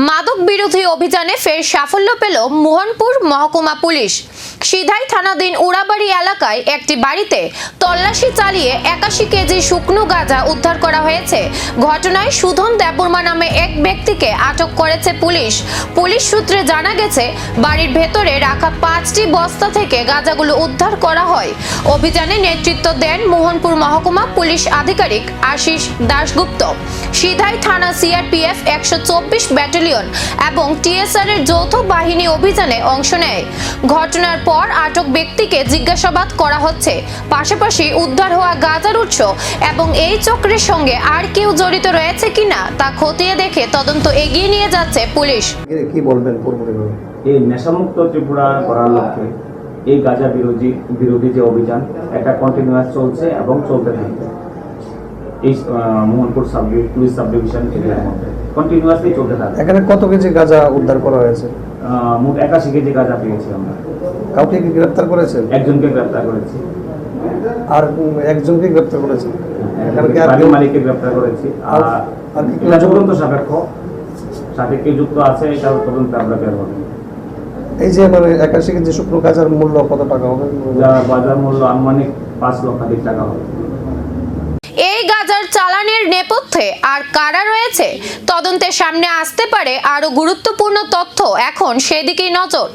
মাদক বিরোধী অভিযানে ফের সাফল্য পেল মোহনপুর মহকুমা পুলিশ। সিধাই থানাধীন উড়াবাড়ি এলাকায় একটি বাড়িতে তল্লাশি চালিয়ে 81 কেজি শুকনো গাঁজা উদ্ধার করা হয়েছে। ঘটনায় সুধন দেববর্মা নামে এক ব্যক্তিকে আটক করেছে পুলিশ। পুলিশ সূত্রে জানা গেছে, বাড়ির ভেতরে রাখা 5টি বস্তা থেকে গাঁজাগুলো উদ্ধার করা হয়। অভিযানে নেতৃত্ব দেন মোহনপুর মহকুমা পুলিশ আধিকারিক আশিস দাশগুপ্ত। সিধাই থানা সিআরপিএফ 124 ব্যাটালিয়ন এবং টিএসআর এর যৌথ বাহিনী অভিযানে অংশ নেয়। ঘটনার পর আটক ব্যক্তিকে জিজ্ঞাসাবাদ করা হচ্ছে। পাশাপাশি উদ্ধার হওয়া গাঁজার উৎস এবং এই চক্রের সঙ্গে আর কেউ জড়িত রয়েছে কিনা তা খতিয়ে দেখে তদন্ত এগিয়ে নিয়ে যাচ্ছে পুলিশ। কি বলবেন এই নেশামুক্ত ত্রিপুরা করার লক্ষ্যে এই গাঁজা বিরোধী যে অভিযান এটা কন্টিনিউয়াস চলছে এবং চলতে থাকবে। এই মোহনপুর পুলিশ সাব ডিভিশন এরিয়ার মধ্যে কন্টিনিউয়াসলি চলতে থাকবে। এখানে কত কেজি গাঁজা উদ্ধার করা হয়েছে? মোট 81 কেজি গাঁজা পেয়েছি আমরা। কাউকে কি গ্রেফতার করেছেন? একজনকে গ্রেফতার করেছি। আর একজনকে গ্রেফতার করেছেন? বাড়ির মালিককে গ্রেফতার করেছি। আর তদন্ত সাপেক্ষে যুক্ত আছে, এটা তদন্ত আমরা বের হবে। এই যে 81 কেজি শুকনো গাঁজার মূল্য কত টাকা হবে? বাজার মূল্য আনুমানিক 5 লক্ষাধিক টাকা হবে। এই গাঁজার চালানের নেপথ্যে আর কারা রয়েছে তদন্তের সামনে আসতে পারে আরো গুরুত্বপূর্ণ তথ্য, এখন সেদিকেই নজর।